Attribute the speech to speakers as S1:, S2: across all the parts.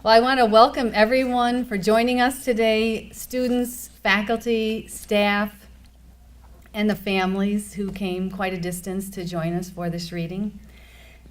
S1: Well, I want to welcome everyone for joining us today, students, faculty, staff, and the families who came quite a distance to join us for this reading.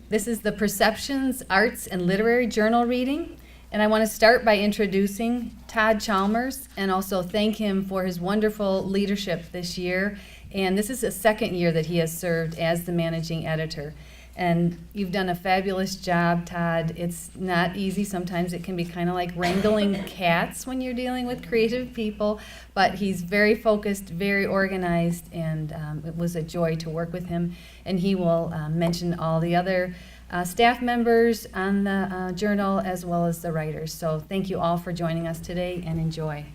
S1: This is the Perceptions, Arts, and Literary Journal reading, and I want to start by introducing Todd Chalmers and also thank him for his wonderful leadership this year. And this is the second year that he has served as the managing editor. And you've done a fabulous job, Todd. It's not easy. Sometimes it can be kind of like wrangling cats when you're dealing with creative people, but he's very focused, very organized, and it was a joy to work with him. And he will mention all the other staff members on the journal as well as the writers. So thank you all for joining us today, and enjoy.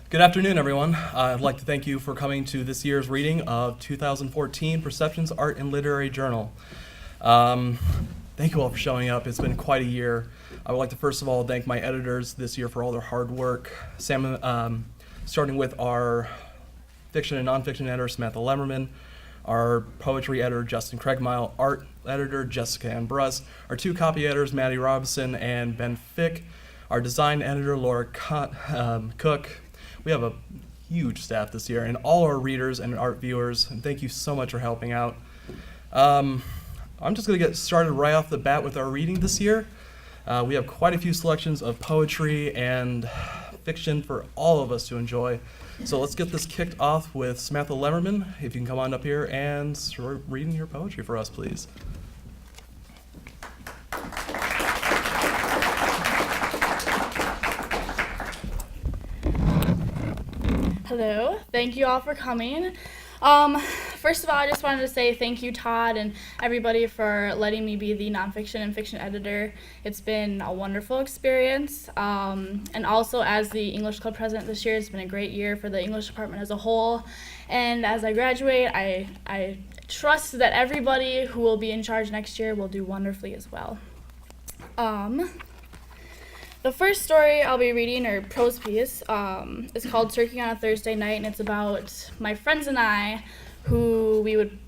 S2: Good afternoon, everyone. I'd like to thank you for coming to this year's reading of 2014 Perceptions, Art, and Literary Journal. Thank you all for showing up. It's been quite a year. I would like to first of all thank my editors this year for all their hard work, starting with our fiction and nonfiction editor, Samantha Lemmerman, our poetry editor, Justin Craigmile, art editor, Jessica Ambrus, our two copy editors, Maddie Robinson and Ben Fick, our design editor, Laura Cook. We have a huge staff this year, and all our readers and art viewers, and thank you so much for helping out. I'm just going to get started right off the bat with our reading this year. We have quite a few selections of poetry and fiction for all of us to enjoy. So let's get this kicked off with Samantha Lemmerman. If you can come on up here and start reading your poetry for us, please.
S3: Hello, thank you all for coming. First of all, I just wanted to say thank you, Todd, and everybody for letting me be the nonfiction and fiction editor. It's been a wonderful experience, and also as the English Club president this year, it's been a great year for the English department as a whole. And as I graduate, I trust that everybody who will be in charge next year will do wonderfully as well. The first story I'll be reading, or prose piece, is called Turkey on a Thursday Night, and it's about my friends and I, who we would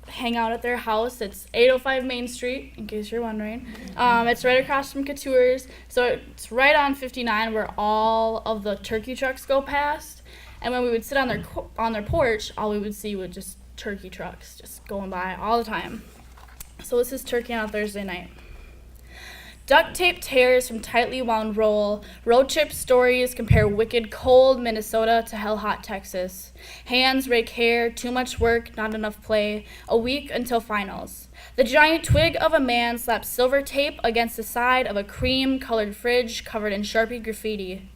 S3: hang out at their house. It's 805 Main Street, in case you're wondering. It's right across from Couture's, so it's right on 59 where all of the turkey trucks go past. And when we would sit on their porch, all we would see would just turkey trucks just going by all the time. So this is Turkey on a Thursday Night. Duct tape tears from tightly wound roll. Road trip stories compare wicked cold Minnesota to hell hot Texas. Hands rake hair, too much work, not enough play. A week until finals. The giant twig of a man slaps silver tape against the side of a cream-colored fridge covered in Sharpie graffiti.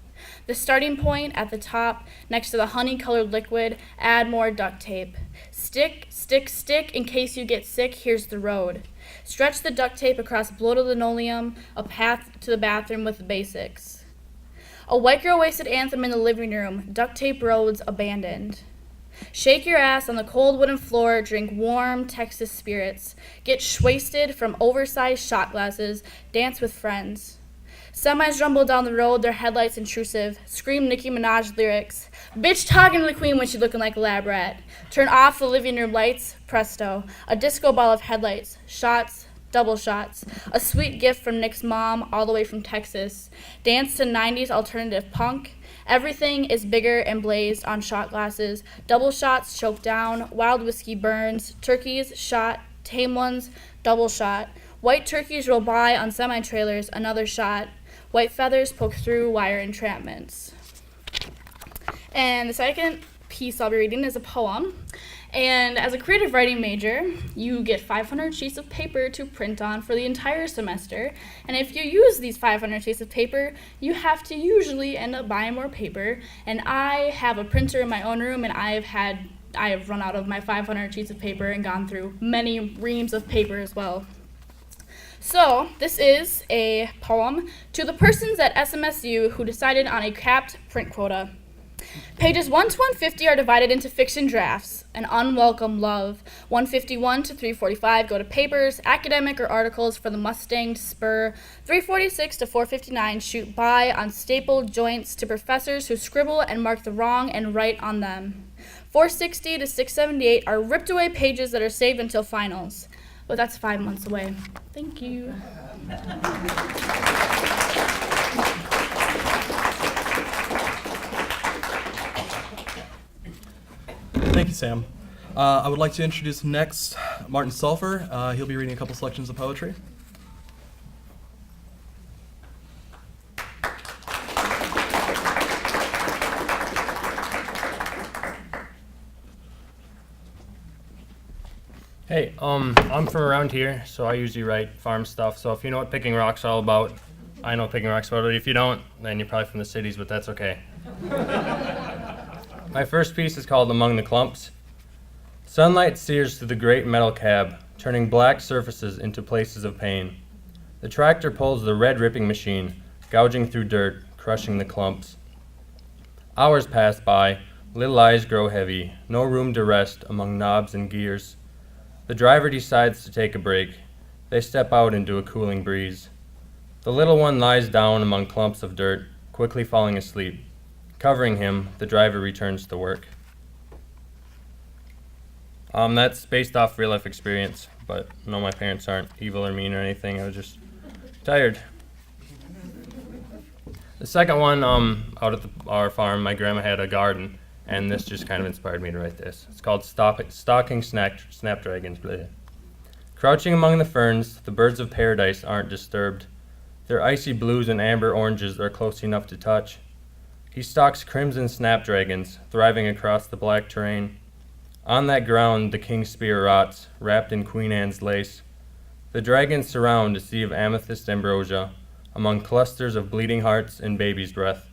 S3: The starting point at the top, next to the honey-colored liquid, add more duct tape. Stick, stick, stick, in case you get sick, here's the road. Stretch the duct tape across bloated linoleum, a path to the bathroom with the basics. A white girl wasted anthem in the living room, duct tape roads abandoned. Shake your ass on the cold wooden floor, drink warm Texas spirits. Get shwasted from oversized shot glasses, dance with friends. Semis rumble down the road, their headlights intrusive. Scream Nicki Minaj lyrics. Bitch talking to the queen when she looking like a lab rat. Turn off the living room lights, presto. A disco ball of headlights, shots, double shots. A sweet gift from Nick's mom all the way from Texas. Dance to 90s alternative punk. Everything is bigger and blazed on shot glasses. Double shots choke down, wild whiskey burns. Turkeys shot, tame ones, double shot. White turkeys roll by on semi-trailers, another shot. White feathers poke through wire entrapments. And the second piece I'll be reading is a poem. And as a creative writing major, you get 500 sheets of paper to print on for the entire semester. And if you use these 500 sheets of paper, you have to usually end up buying more paper. And I have a printer in my own room, and I have run out of my 500 sheets of paper and gone through many reams of paper as well. So, this is a poem to the persons at SMSU who decided on a capped print quota. Pages 1 to 150 are divided into fiction drafts, an unwelcome love. 151 to 345 go to papers, academic or articles for the Mustang Spur. 346 to 459 shoot by on stapled joints to professors who scribble and mark the wrong and right on them. 460 to 678 are ripped away pages that are saved until finals. But that's 5 months away. Thank you.
S2: Thank you, Sam. I would like to introduce next Martin Sulfur. He'll be reading a couple selections of poetry.
S4: Hey, I'm from around here, so I usually write farm stuff. So if you know what Picking Rock's all about, I know what Picking Rock's about. If you don't, then you're probably from the cities, but that's okay. My first piece is called Among the Clumps. Sunlight sears through the great metal cab, turning black surfaces into places of pain. The tractor pulls the red ripping machine, gouging through dirt, crushing the clumps. Hours pass by, little eyes grow heavy, no room to rest among knobs and gears. The driver decides to take a break. They step out into a cooling breeze. The little one lies down among clumps of dirt, quickly falling asleep. Covering him, the driver returns to work. That's based off real life experience, but no, my parents aren't evil or mean or anything. I was just tired. The second one, out at our farm, my grandma had a garden, and this just kind of inspired me to write this. It's called Stalking Snapdragons. Bleh. Crouching among the ferns, the birds of paradise aren't disturbed. Their icy blues and amber oranges are close enough to touch. He stalks crimson snapdragons, thriving across the black terrain. On that ground, the king's spear rots, wrapped in Queen Anne's lace. The dragons surround a sea of amethyst ambrosia, among clusters of bleeding hearts and baby's breath.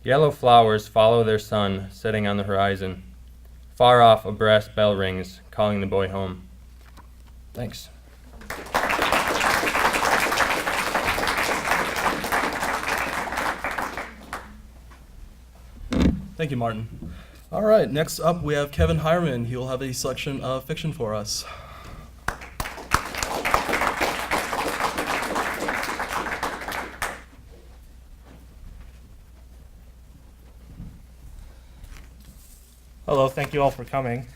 S4: Yellow flowers follow their sun, setting on the horizon. Far off, a brass bell rings, calling the boy home. Thanks.
S2: Thank you, Martin. All right, next up we have Kevin Hireman. He will have a selection of fiction for us.
S5: Hello, thank you all for coming.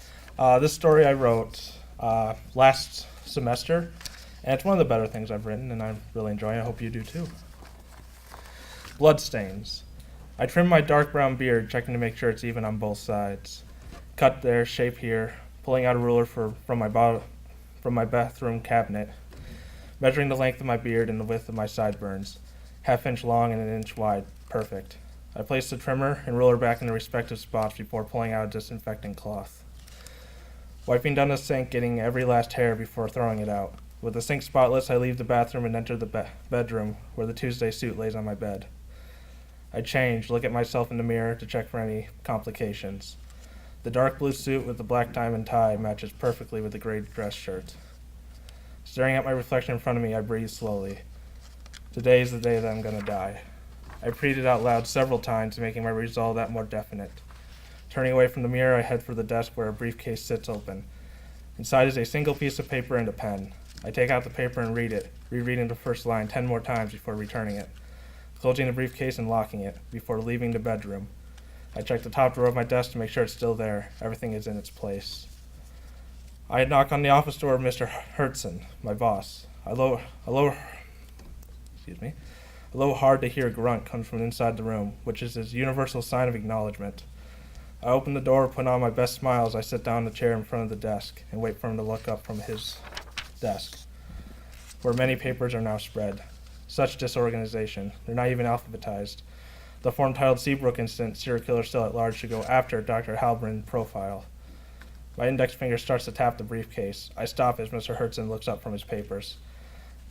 S5: This story I wrote last semester, and it's one of the better things I've written, and I'm really enjoying it. I hope you do too. Bloodstains. I trim my dark brown beard, checking to make sure it's even on both sides. Cut there, shape here, pulling out a ruler from my bathroom cabinet, measuring the length of my beard and the width of my sideburns, half-inch long and an inch wide, perfect. I place the trimmer and ruler back in their respective spots before pulling out a disinfecting cloth. Wiping down the sink, getting every last hair before throwing it out. With the sink spotless, I leave the bathroom and enter the bedroom, where the Tuesday suit lays on my bed. I change, look at myself in the mirror to check for any complications. The dark blue suit with the black diamond tie matches perfectly with the gray dress shirt. Staring at my reflection in front of me, I breathe slowly. Today is the day that I'm gonna die. I repeated out loud several times, making my resolve that more definite. Turning away from the mirror, I head for the desk where a briefcase sits open. Inside is a single piece of paper and a pen. I take out the paper and read it, rereading the first line 10 more times before returning it, closing the briefcase and locking it before leaving the bedroom. I check the top drawer of my desk to make sure it's still there. Everything is in its place. I knock on the office door of Mr. Hertzen, my boss. A low, hard to hear grunt comes from inside the room, which is his universal sign of acknowledgement. I open the door, put on my best smile as I sit down in the chair in front of the desk and wait for him to look up from his desk, where many papers are now spread. Such disorganization. They're not even alphabetized. The form titled Seabrook Incident, Serial Killer Still at Large should go after Dr. Halbrin profile. My index finger starts to tap the briefcase. I stop as Mr. Hertzen looks up from his papers.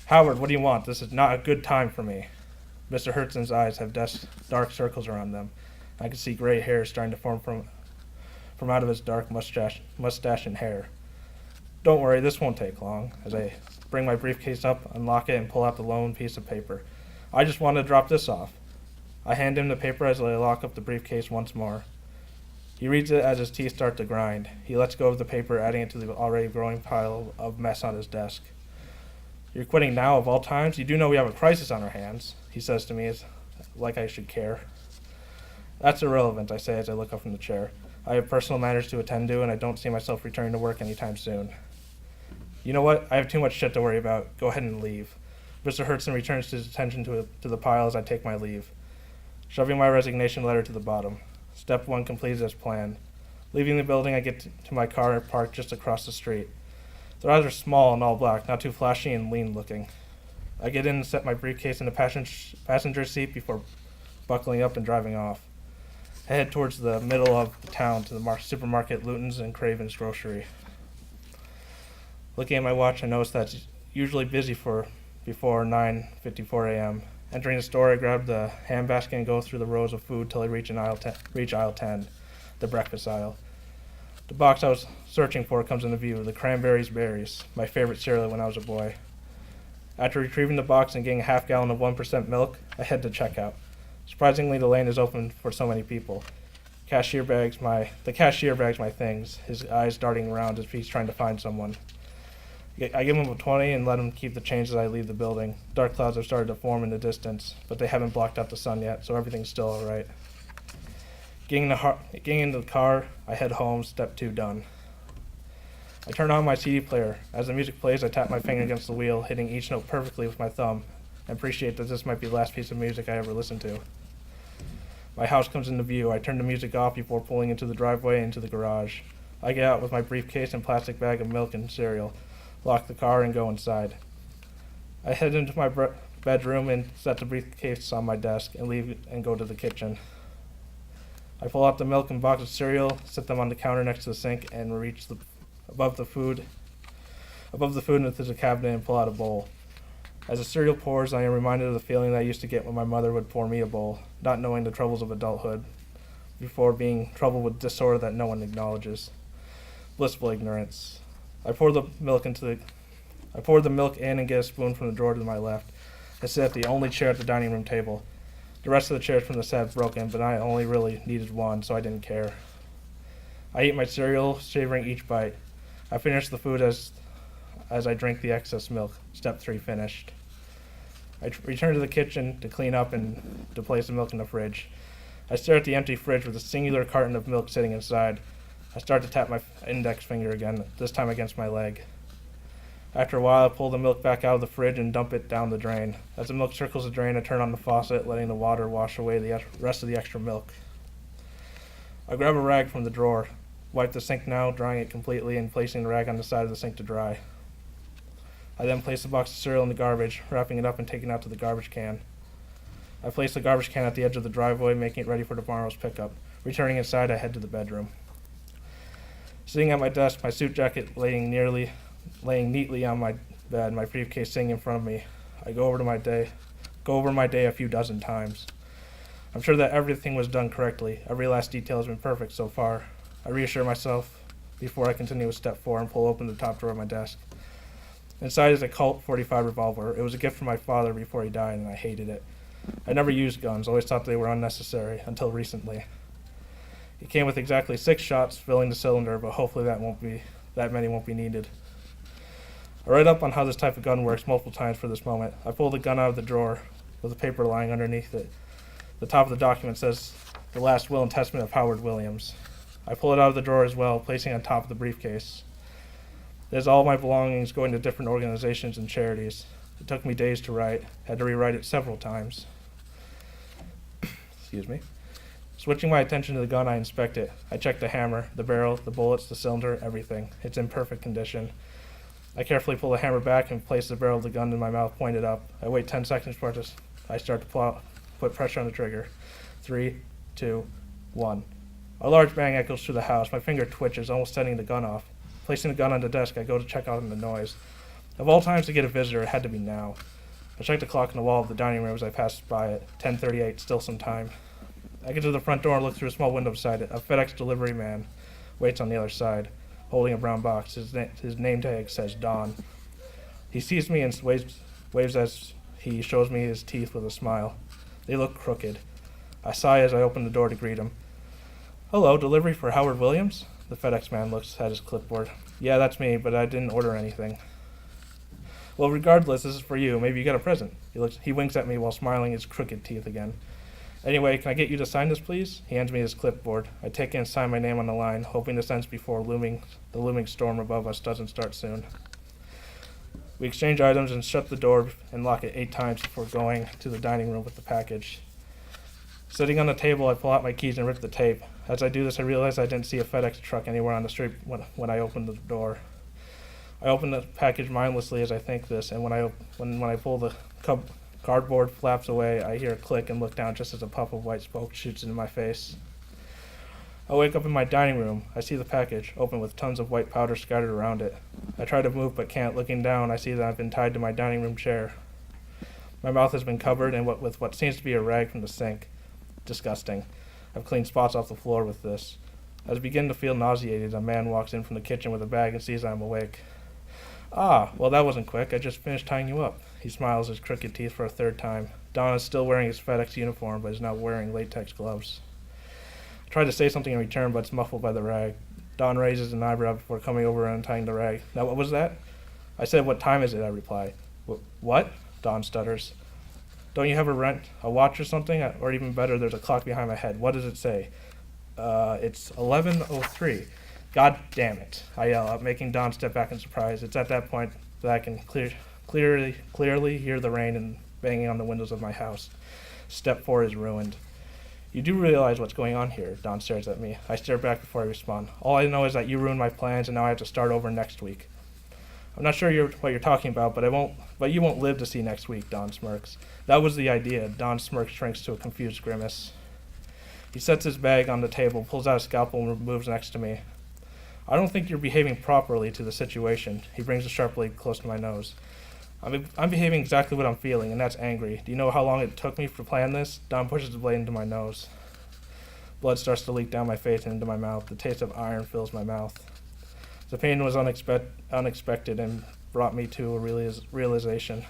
S5: Howard, what do you want? This is not a good time for me. Mr. Hertzen's eyes have dark circles around them. I can see gray hair starting to form from out of his dark mustache and hair. Don't worry, this won't take long. As I bring my briefcase up, unlock it, and pull out the lone piece of paper. I just want to drop this off. I hand him the paper as I lock up the briefcase once more. He reads it as his teeth start to grind. He lets go of the paper, adding it to the already growing pile of mess on his desk. You're quitting now, of all times? You do know we have a crisis on our hands, he says to me, like I should care. That's irrelevant, I say as I look up from the chair. I have personal matters to attend to, and I don't see myself returning to work anytime soon. You know what? I have too much shit to worry about. Go ahead and leave. Mr. Hertzen returns his attention to the pile as I take my leave, shoving my resignation letter to the bottom. Step 1 completed as planned. Leaving the building, I get to my car parked just across the street. The rather small and all black, not too flashy and lean looking. I get in and set my briefcase in the passenger seat before buckling up and driving off. I head towards the middle of the town to the supermarket Luton's and Craven's Grocery. Looking at my watch, I notice that it's usually busy before 9:54 a.m. Entering the store, I grab the handbasket and go through the rows of food till I reach aisle 10, the breakfast aisle. The box I was searching for comes into view, the Cranberries Berries, my favorite cereal when I was a boy. After retrieving the box and getting a half gallon of 1% milk, I head to checkout. Surprisingly, the lane is open for so many people. The cashier bags my things, his eyes darting around as if he's trying to find someone. I give him a 20 and let him keep the change as I leave the building. Dark clouds have started to form in the distance, but they haven't blocked out the sun yet, so everything's still alright. Getting into the car, I head home, step 2 done. I turn on my CD player. As the music plays, I tap my finger against the wheel, hitting each note perfectly with my thumb, and appreciate that this might be the last piece of music I ever listened to. My house comes into view. I turn the music off before pulling into the driveway and into the garage. I get out with my briefcase and plastic bag of milk and cereal, lock the car, and go inside. I head into my bedroom and set the briefcase on my desk and leave and go to the kitchen. I pull out the milk and box of cereal, set them on the counter next to the sink, and reach above the food into the cabinet and pull out a bowl. As the cereal pours, I am reminded of the feeling that I used to get when my mother would pour me a bowl, not knowing the troubles of adulthood, before being troubled with disorder that no one acknowledges. Blissful ignorance. I pour the milk in and get a spoon from the drawer to my left. I sit at the only chair at the dining room table. The rest of the chairs from the set have broken, but I only really needed one, so I didn't care. I eat my cereal, savoring each bite. I finish the food as I drink the excess milk. Step 3 finished. I return to the kitchen to clean up and to place the milk in the fridge. I stare at the empty fridge with a singular carton of milk sitting inside. I start to tap my index finger again, this time against my leg. After a while, I pull the milk back out of the fridge and dump it down the drain. As the milk circles the drain, I turn on the faucet, letting the water wash away the rest of the extra milk. I grab a rag from the drawer, wipe the sink now, drying it completely, and placing the rag on the side of the sink to dry. I then place the box of cereal in the garbage, wrapping it up and taking it out to the garbage can. I place the garbage can at the edge of the driveway, making it ready for tomorrow's pickup. Returning inside, I head to the bedroom. Sitting at my desk, my suit jacket laying neatly on my bed, my briefcase sitting in front of me, I go over my day a few dozen times. I'm sure that everything was done correctly. Every last detail has been perfect so far. I reassure myself before I continue with step 4 and pull open the top drawer of my desk. Inside is a Colt .45 revolver. It was a gift from my father before he died, and I hated it. I never used guns, always thought they were unnecessary, until recently. It came with exactly 6 shots, filling the cylinder, but hopefully that many won't be needed. I read up on how this type of gun works multiple times for this moment. I pull the gun out of the drawer with a paper lying underneath it. The top of the document says, "The Last Will and Testament of Howard Williams." I pull it out of the drawer as well, placing it on top of the briefcase. There's all my belongings going to different organizations and charities. It took me days to write, had to rewrite it several times. Excuse me. Switching my attention to the gun, I inspect it. I check the hammer, the barrel, the bullets, the cylinder, everything. It's in perfect condition. I carefully pull the hammer back and place the barrel of the gun in my mouth, pointed up. I wait 10 seconds before I start to put pressure on the trigger. 3, 2, 1. A large bang echoes through the house. My finger twitches, almost setting the gun off. Placing the gun on the desk, I go to check out the noise. Of all times to get a visitor, it had to be now. I check the clock on the wall of the dining room as I pass by it. 10:38, still some time. I get to the front door and look through a small window beside it. A FedEx delivery man waits on the other side, holding a brown box. His name tag says Don. He sees me and waves as he shows me his teeth with a smile. They look crooked. I sigh as I open the door to greet him. "Hello, delivery for Howard Williams?" The FedEx man looks at his clipboard. "Yeah, that's me, but I didn't order anything." "Well, regardless, this is for you. Maybe you got a present." He winks at me while smiling his crooked teeth again. Anyway, can I get you to sign this, please? He hands me his clipboard. I take it and sign my name on the line, hoping the sentence before the looming storm above us doesn't start soon. We exchange items and shut the door and lock it 8 times before going to the dining room with the package. Sitting on the table, I pull out my keys and rip the tape. As I do this, I realize I didn't see a FedEx truck anywhere on the street when I opened the door. I open the package mindlessly as I think this, and when I pull the cardboard flaps away, I hear a click and look down just as a puff of white smoke shoots into my face. I wake up in my dining room. I see the package, open with tons of white powder scattered around it. I try to move but can't. Looking down, I see that I've been tied to my dining room chair. My mouth has been covered with what seems to be a rag from the sink. Disgusting. I've cleaned spots off the floor with this. As I begin to feel nauseated, a man walks in from the kitchen with a bag and sees I'm awake. Ah, well that wasn't quick. I just finished tying you up. He smiles his crooked teeth for a 3rd time. Don is still wearing his FedEx uniform, but is now wearing latex gloves. I try to say something in return, but it's muffled by the rag. Don raises an eyebrow before coming over and untying the rag. Now what was that? I said, what time is it? I reply. What? Don stutters. Don't you have a watch or something? Or even better, there's a clock behind my head. What does it say? It's 11:03. God damn it, I yell out, making Don step back in surprise. It's at that point that I can clearly hear the rain and banging on the windows of my house. Step 4 is ruined. You do realize what's going on here, Don stares at me. I stare back before I respond. All I know is that you ruined my plans and now I have to start over next week. I'm not sure what you're talking about, but you won't live to see next week, Don smirks. That was the idea. Don smirks shrinks to a confused grimace. He sets his bag on the table, pulls out a scalpel and moves next to me. I don't think you're behaving properly to the situation. He brings a sharp blade close to my nose. I'm behaving exactly what I'm feeling, and that's angry. Do you know how long it took me to plan this? Don pushes the blade into my nose. Blood starts to leak down my face and into my mouth. The taste of iron fills my mouth. The pain was unexpected and brought me to a realization.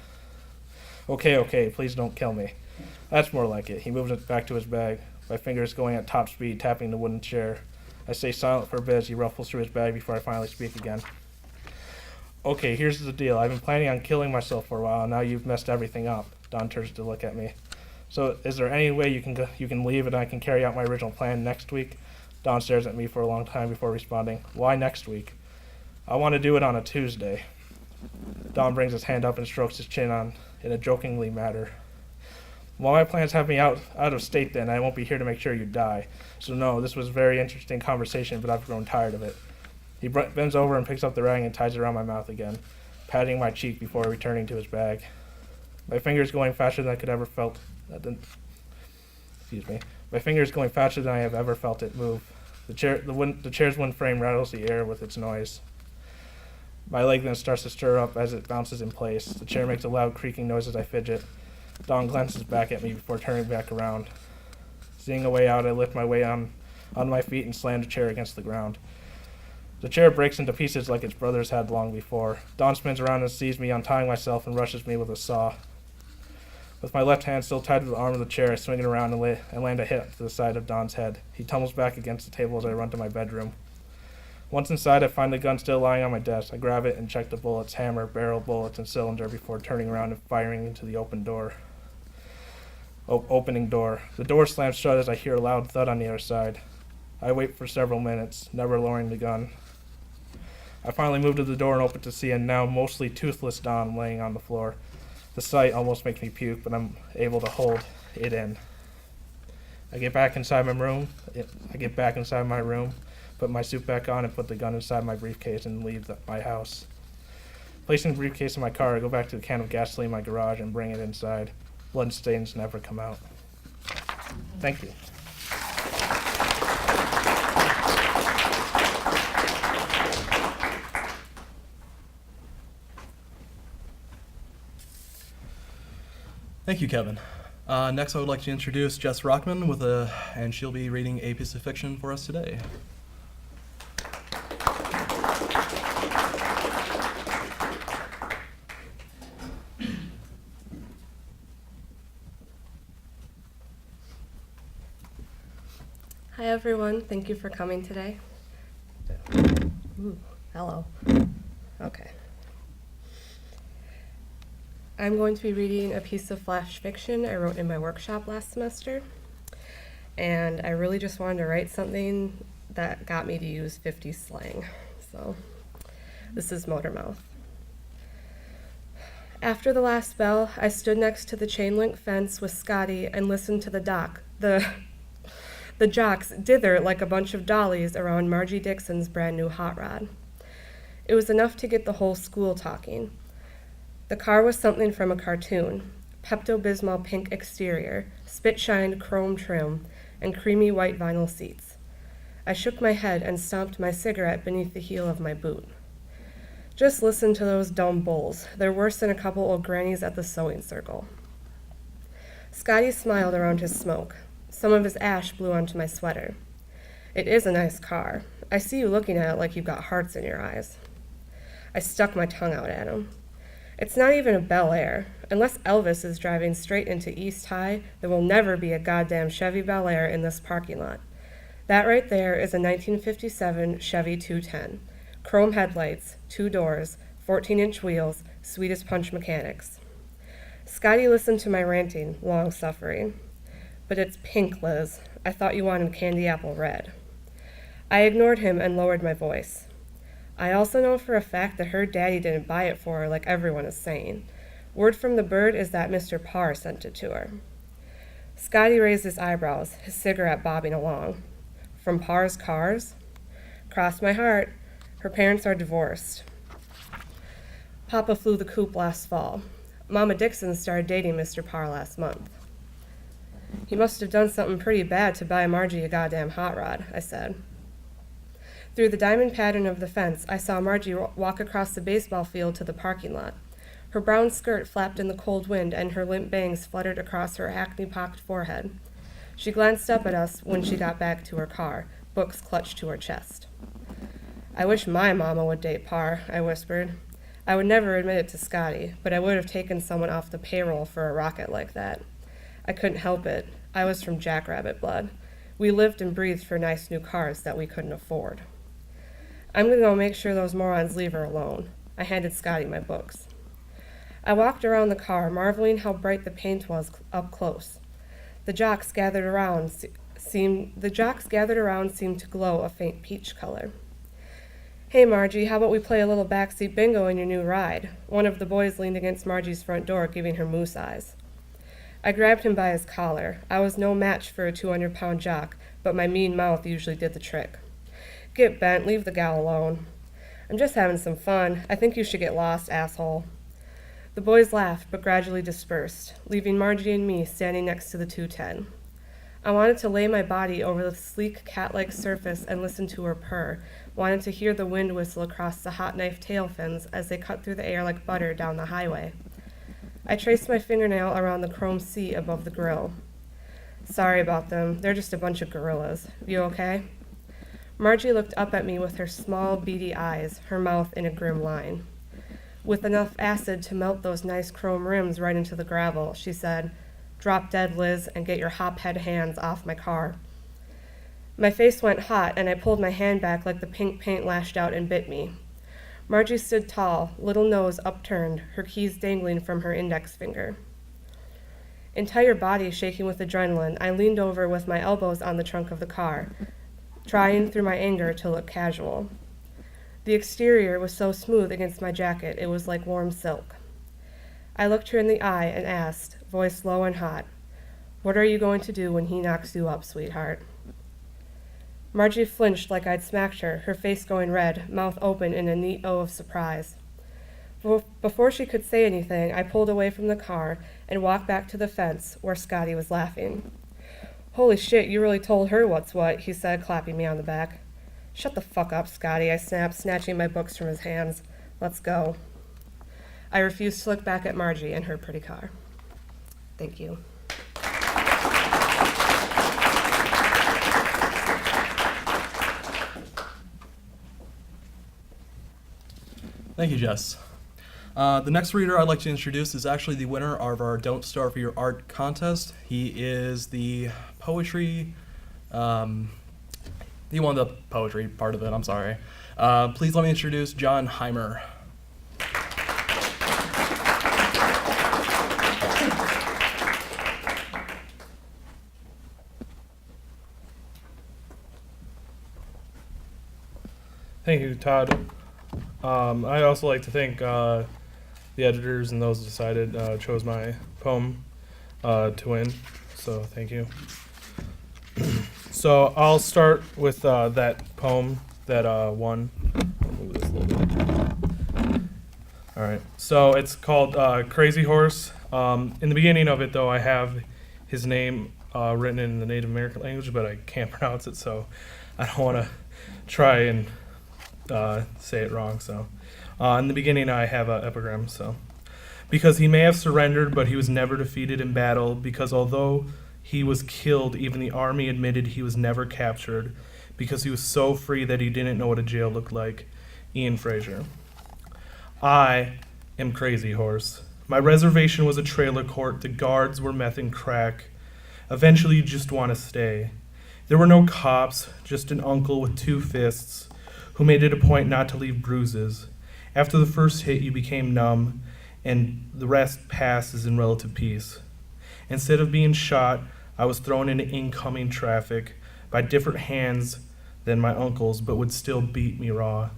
S5: Okay, please don't kill me. That's more like it. He moves it back to his bag, my fingers going at top speed, tapping the wooden chair. I stay silent for a bit as he ruffles through his bag before I finally speak again. Okay, here's the deal. I've been planning on killing myself for a while, and now you've messed everything up. Don turns to look at me. So is there any way you can leave and I can carry out my original plan next week? Don stares at me for a long time before responding. Why next week? I want to do it on a Tuesday. Don brings his hand up and strokes his chin in a jokingly manner. Well, my plans have me out of state then. I won't be here to make sure you die. So no, this was a very interesting conversation, but I've grown tired of it. He bends over and picks up the rag and ties it around my mouth again, patting my cheek before returning to his bag. My fingers going faster than I could ever felt. My fingers going faster than I have ever felt it move. The chair's one frame rattles the air with its noise. My leg then starts to stir up as it bounces in place. The chair makes a loud creaking noise as I fidget. Don glances back at me before turning back around. Seeing a way out, I lift my way on my feet and slam the chair against the ground. The chair breaks into pieces like its brothers had long before. Don spins around and sees me untying myself and rushes me with a saw. With my left hand still tied to the arm of the chair, I swing it around and land a hit to the side of Don's head. He tumbles back against the table as I run to my bedroom. Once inside, I find the gun still lying on my desk. I grab it and check the bullets, hammer, barrel, bullets, and cylinder before turning around and firing into the opening door. The door slams shut as I hear a loud thud on the other side. I wait for several minutes, never lowering the gun. I finally move to the door and open to see a now mostly toothless Don laying on the floor. The sight almost makes me puke, but I'm able to hold it in. I get back inside my room, put my suit back on, and put the gun inside my briefcase and leave my house. Placing the briefcase in my car, I go back to the can of gasoline in my garage and bring it inside. Blood stains never come out. Thank you.
S2: Thank you, Kevin. Next, I would like to introduce Jess Rockman and she'll be reading a piece of fiction for us today.
S6: Hi everyone, thank you for coming today. Ooh, hello. Okay. I'm going to be reading a piece of flash fiction I wrote in my workshop last semester. and I really just wanted to write something that got me to use 50s slang. So this is Motormouth. After the last bell, I stood next to the chain link fence with Scotty and listened to the jocks dither like a bunch of dollies around Margie Dixon's brand new hot rod. It was enough to get the whole school talking. The car was something from a cartoon. Pepto-Bismol pink exterior, spit-shined chrome trim, and creamy white vinyl seats. I shook my head and stomped my cigarette beneath the heel of my boot. Just listen to those dumb bulls. They're worse than a couple old grannies at the sewing circle. Scotty smiled around his smoke. Some of his ash blew onto my sweater. It is a nice car. I see you looking at it like you've got hearts in your eyes. I stuck my tongue out at him. It's not even a Bel Air. Unless Elvis is driving straight into East High, there will never be a goddamn Chevy Bel Air in this parking lot. That right there is a 1957 Chevy 210. Chrome headlights, 2 doors, 14-inch wheels, sweet as punch mechanics. Scotty listened to my ranting, long-suffering. But it's pink, Liz. I thought you wanted candy apple red. I ignored him and lowered my voice. I also know for a fact that her daddy didn't buy it for her like everyone is saying. Word from the bird is that Mr. Parr sent it to her. Scotty raised his eyebrows, his cigarette bobbing along. From Parr's cars? Cross my heart. Her parents are divorced. Papa flew the coop last fall. Mama Dixon started dating Mr. Parr last month. He must have done something pretty bad to buy Margie a goddamn hot rod, I said. Through the diamond pattern of the fence, I saw Margie walk across the baseball field to the parking lot. Her brown skirt flapped in the cold wind, and her limp bangs fluttered across her acne-pocked forehead. She glanced up at us when she got back to her car, books clutched to her chest. I wish my mama would date Parr, I whispered. I would never admit it to Scotty, but I would have taken someone off the payroll for a rocket like that. I couldn't help it. I was from Jackrabbit blood. We lived and breathed for nice new cars that we couldn't afford. I'm going to go make sure those morons leave her alone. I handed Scotty my books. I walked around the car, marveling how bright the paint was up close. The jocks gathered around seemed to glow a faint peach color. Hey, Margie, how about we play a little backseat bingo in your new ride? One of the boys leaned against Margie's front door, giving her moose eyes. I grabbed him by his collar. I was no match for a 200-pound jock, but my mean mouth usually did the trick. Get bent, leave the gal alone. I'm just having some fun. I think you should get lost, asshole. The boys laughed, but gradually dispersed, leaving Margie and me standing next to the 210. I wanted to lay my body over the sleek cat-like surface and listen to her purr, wanted to hear the wind whistle across the hot knife tail fins as they cut through the air like butter down the highway. I traced my fingernail around the chrome seat above the grill. Sorry about them. They're just a bunch of gorillas. You okay? Margie looked up at me with her small, beady eyes, her mouth in a grim line. With enough acid to melt those nice chrome rims right into the gravel, she said, "Drop dead, Liz, and get your hophead hands off my car." My face went hot, and I pulled my hand back like the pink paint lashed out and bit me. Margie stood tall, little nose upturned, her keys dangling from her index finger. Entire body shaking with adrenaline, I leaned over with my elbows on the trunk of the car, trying through my anger to look casual. The exterior was so smooth against my jacket, it was like warm silk. I looked her in the eye and asked, voice low and hot, "What are you going to do when he knocks you up, sweetheart?" Margie flinched like I'd smacked her, her face going red, mouth open in a neat O of surprise. Before she could say anything, I pulled away from the car and walked back to the fence where Scotty was laughing. "Holy shit, you really told her what's what," he said, clapping me on the back. "Shut the fuck up, Scotty," I snapped, snatching my books from his hands. "Let's go." I refused to look back at Margie and her pretty car. Thank you.
S2: Thank you, Jess. The next reader I'd like to introduce is actually the winner of our Don't Starve for Your Art contest. He is the poetry, he won the poetry part of it, I'm sorry. Please let me introduce John Heimer.
S5: Thank you, Todd. I'd also like to thank the editors and those who decided chose my poem to win. So thank you. So I'll start with that poem that won. I'll move this a little bit. All right. So it's called Crazy Horse. In the beginning of it, though, I have his name written in the Native American language, but I can't pronounce it, so I don't want to try and say it wrong. So in the beginning, I have an epigram. So because he may have surrendered, but he was never defeated in battle. Because although he was killed, even the army admitted he was never captured. Because he was so free that he didn't know what a jail looked like. Ian Fraser. I am Crazy Horse. My reservation was a trailer court. The guards were meth and crack. Eventually, you just want to stay. There were no cops, just an uncle with 2 fists who made it a point not to leave bruises. After the first hit, you became numb, and the rest passes in relative peace. Instead of being shot, I was thrown into incoming traffic by different hands than my uncle's, but would still beat me raw.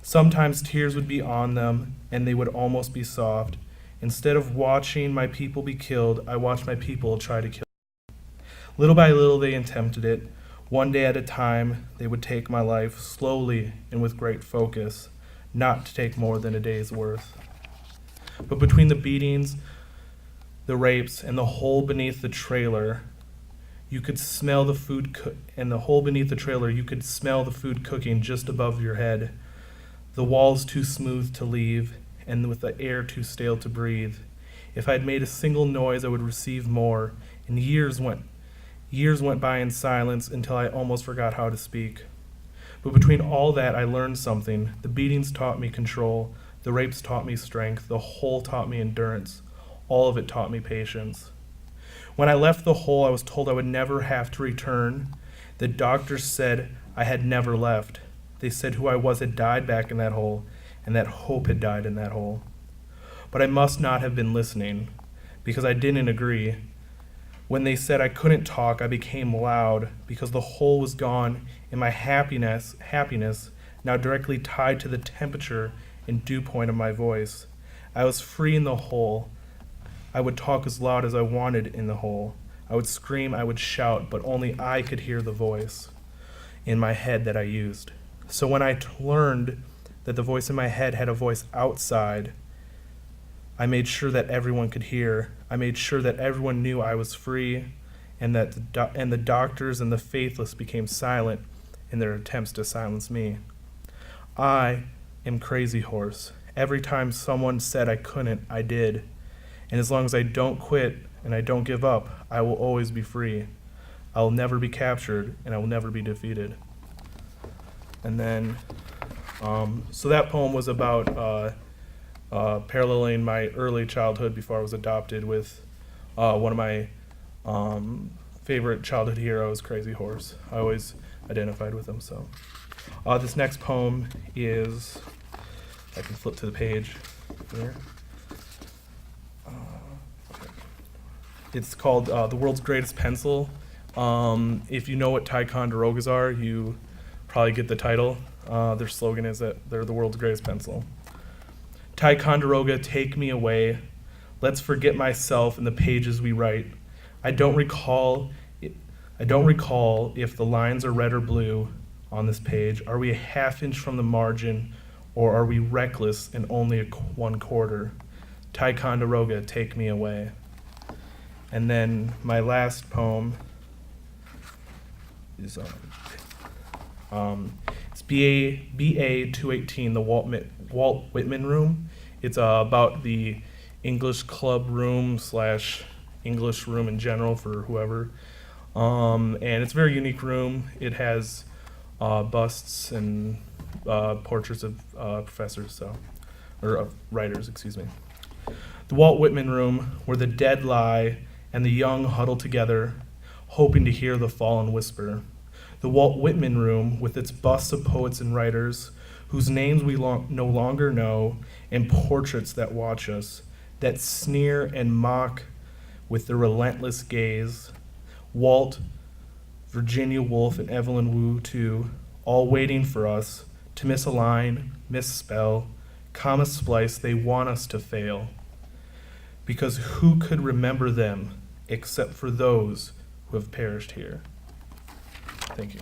S5: Sometimes tears would be on them, and they would almost be soft. Instead of watching my people be killed, I watched my people try to kill me. Little by little, they attempted it. One day at a time, they would take my life, slowly and with great focus, not to take more than a day's worth. But between the beatings, the rapes, and the hole beneath the trailer, you could smell the food you could smell the food cooking just above your head. The walls too smooth to leave, and with the air too stale to breathe. If I'd made a single noise, I would receive more, and years went by in silence until I almost forgot how to speak. But between all that, I learned something. The beatings taught me control. The rapes taught me strength. The hole taught me endurance. All of it taught me patience. When I left the hole, I was told I would never have to return. The doctors said I had never left. They said who I was had died back in that hole, and that hope had died in that hole. But I must not have been listening, because I didn't agree. When they said I couldn't talk, I became loud, because the hole was gone, and my happiness now directly tied to the temperature and dew point of my voice. I was free in the hole. I would talk as loud as I wanted in the hole. I would scream, I would shout, but only I could hear the voice in my head that I used. So when I learned that the voice in my head had a voice outside, I made sure that everyone could hear. I made sure that everyone knew I was free, and that the doctors and the faithless became silent in their attempts to silence me. I am Crazy Horse. Every time someone said I couldn't, I did. And as long as I don't quit and I don't give up, I will always be free. I will never be captured, and I will never be defeated. And then, so that poem was about paralleling my early childhood before I was adopted with one of my favorite childhood heroes, Crazy Horse. I always identified with him. So this next poem is, I can flip to the page here. It's called The World's Greatest Pencil. If you know what Ticonderogas are, you probably get the title. Their slogan is that they're the world's greatest pencil. Ticonderoga, take me away. Let's forget myself in the pages we write. I don't recall if the lines are red or blue on this page. Are we a half inch from the margin, or are we reckless and only a 1/4? Ticonderoga, take me away. And then my last poem is it's BA 218, the Walt Whitman Room. It's about the English club room / English room in general for whoever. And it's a very unique room. It has busts and portraits of professors, or of writers, excuse me. The Walt Whitman Room, where the dead lie and the young huddle together, hoping to hear the fallen whisper. The Walt Whitman Room, with its busts of poets and writers whose names we no longer know, and portraits that watch us, that sneer and mock with their relentless gaze. Walt, Virginia Woolf, and Evelyn Wu, too, all waiting for us to misalign, misspell, comma splice. They want us to fail. Because who could remember them except for those who have perished here? Thank you.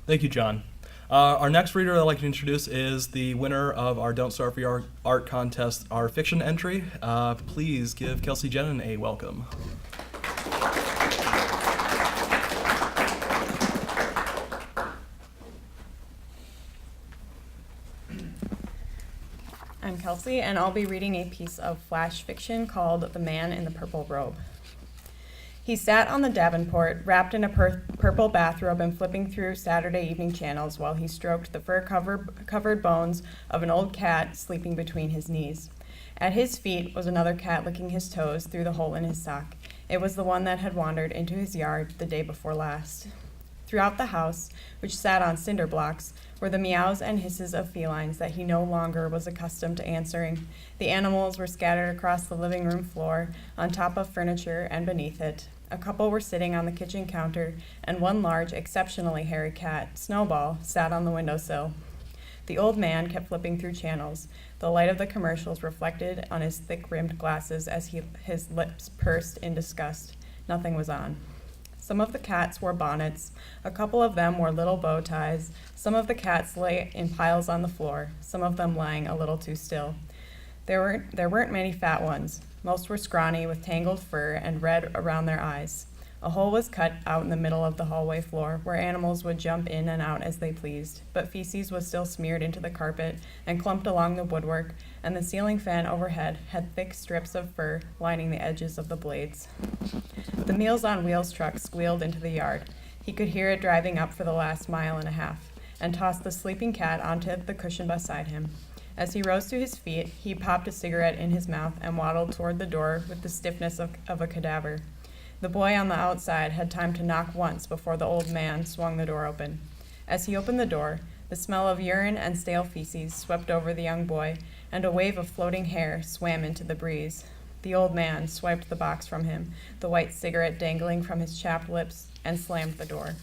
S2: Thank you, John. Our next reader I'd like to introduce is the winner of our Don't Starve for Your Art contest, our fiction entry. Please give Kelsey Jenin a welcome.
S7: I'm Kelsey, and I'll be reading a piece of flash fiction called The Man in the Purple Robe. He sat on the Davenport, wrapped in a purple bathrobe and flipping through Saturday evening channels while he stroked the fur-covered bones of an old cat sleeping between his knees. At his feet was another cat licking his toes through the hole in his sock. It was the one that had wandered into his yard the day before last. Throughout the house, which sat on cinder blocks, were the meows and hisses of felines that he no longer was accustomed to answering. The animals were scattered across the living room floor, on top of furniture and beneath it. A couple were sitting on the kitchen counter, and one large, exceptionally hairy cat, Snowball, sat on the windowsill. The old man kept flipping through channels, the light of the commercials reflected on his thick-rimmed glasses as his lips pursed in disgust. Nothing was on. Some of the cats wore bonnets, a couple of them wore little bow ties, some of the cats lay in piles on the floor, some of them lying a little too still. There weren't many fat ones. Most were scrawny with tangled fur and red around their eyes. A hole was cut out in the middle of the hallway floor where animals would jump in and out as they pleased, but feces was still smeared into the carpet and clumped along the woodwork, and the ceiling fan overhead had thick strips of fur lining the edges of the blades. The Meals on Wheels truck squealed into the yard. He could hear it driving up for the last mile and a half, and tossed the sleeping cat onto the cushion beside him. As he rose to his feet, he popped a cigarette in his mouth and waddled toward the door with the stiffness of a cadaver. The boy on the outside had time to knock once before the old man swung the door open. As he opened the door, the smell of urine and stale feces swept over the young boy, and a wave of floating hair swam into the breeze. The old man swiped the box from him, the white cigarette dangling from his chapped lips, and slammed the door.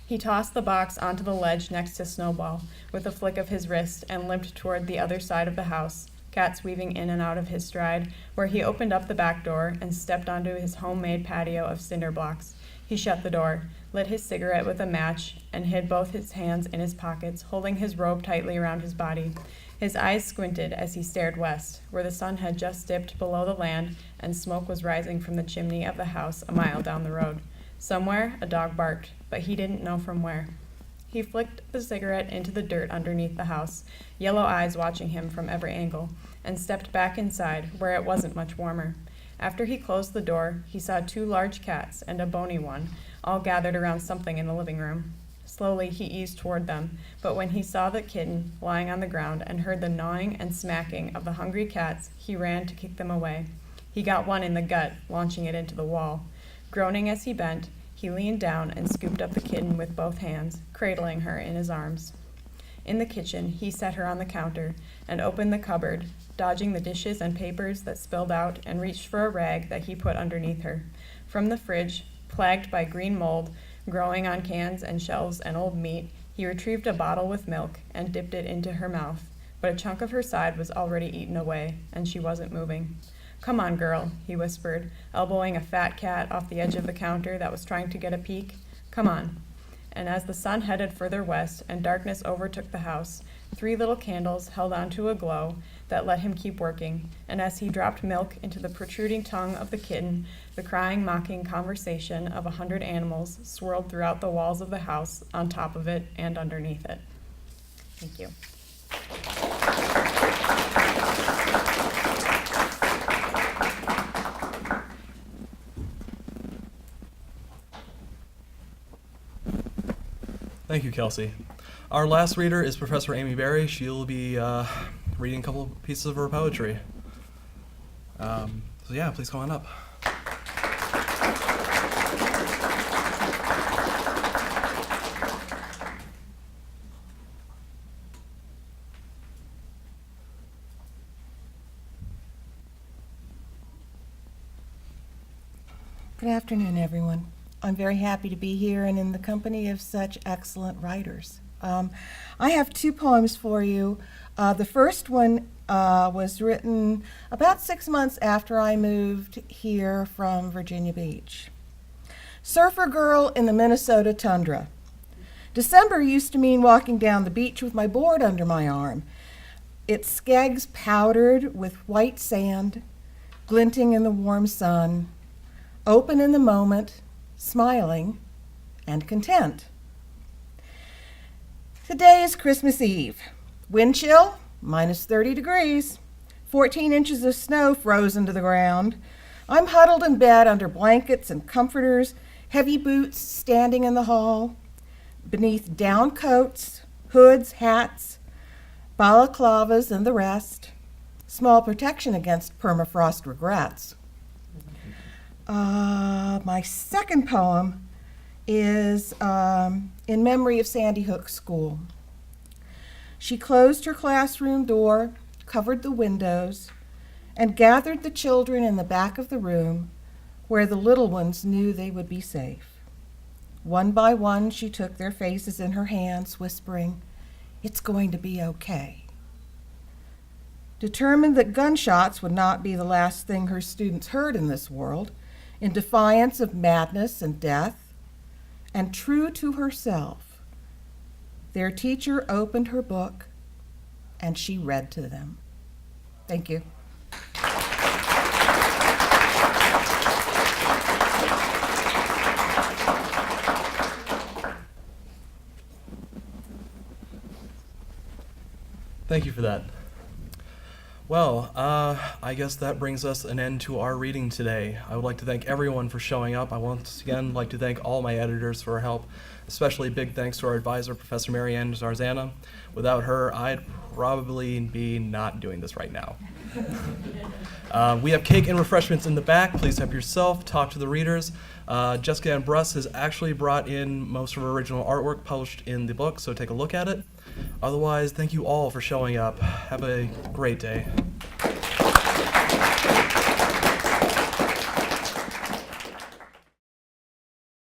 S7: He tossed the box onto the ledge next to Snowball with a flick of his wrist and limped toward the other side of the house, cats weaving in and out of his stride, where he opened up the back door and stepped onto his homemade patio of cinder blocks. He shut the door, lit his cigarette with a match, and hid both his hands in his pockets, holding his robe tightly around his body. His eyes squinted as he stared west, where the sun had just dipped below the land and smoke was rising from the chimney of the house a mile down the road. Somewhere, a dog barked, but he didn't know from where. He flicked the cigarette into the dirt underneath the house, yellow eyes watching him from every angle, and stepped back inside, where it wasn't much warmer. After he closed the door, he saw two large cats and a bony one, all gathered around something in the living room. Slowly, he eased toward them, but when he saw the kitten lying on the ground and heard the gnawing and smacking of the hungry cats, he ran to kick them away. He got one in the gut, launching it into the wall. Groaning as he bent, he leaned down and scooped up the kitten with both hands, cradling her in his arms. In the kitchen, he set her on the counter and opened the cupboard, dodging the dishes and papers that spilled out, and reached for a rag that he put underneath her. From the fridge, plagued by green mold growing on cans and shelves and old meat, he retrieved a bottle with milk and dipped it into her mouth, but a chunk of her side was already eaten away, and she wasn't moving. "Come on, girl," he whispered, elbowing a fat cat off the edge of the counter that was trying to get a peek. "Come on." And as the sun headed further west and darkness overtook the house, 3 little candles held onto a glow that let him keep working, and as he dropped milk into the protruding tongue of the kitten, the crying, mocking conversation of 100 animals swirled throughout the walls of the house, on top of it and underneath it. Thank you.
S2: Thank you, Kelsey. Our last reader is Professor Amy Berry. She'll be reading a couple of pieces of her poetry. So yeah, please come on up.
S8: Good afternoon, everyone. I'm very happy to be here and in the company of such excellent writers. I have 2 poems for you. The first one was written about 6 months after I moved here from Virginia Beach. Surfer Girl in the Minnesota Tundra. December used to mean walking down the beach with my board under my arm. Its skegs powdered with white sand, glinting in the warm sun, open in the moment, smiling, and content. Today is Christmas Eve. Wind chill, minus 30 degrees. 14 inches of snow frozen to the ground. I'm huddled in bed under blankets and comforters, heavy boots standing in the hall. Beneath down coats, hoods, hats, balaclavas, and the rest. Small protection against permafrost regrets. My second poem is in memory of Sandy Hook School. She closed her classroom door, covered the windows, and gathered the children in the back of the room where the little ones knew they would be safe. One by one, she took their faces in her hands, whispering, "It's going to be okay." Determined that gunshots would not be the last thing her students heard in this world, in defiance of madness and death, and true to herself, their teacher opened her book and she read to them. Thank you.
S2: Thank you for that. Well, I guess that brings us an end to our reading today. I would like to thank everyone for showing up. I once again like to thank all my editors for her help, especially big thanks to our advisor, Professor Mary Ann Zarzana. Without her, I'd probably be not doing this right now. We have cake and refreshments in the back. Please help yourself. Talk to the readers. Jessica Ann Bruss has actually brought in most of her original artwork published in the book, so take a look at it. Otherwise, thank you all for showing up. Have a great day.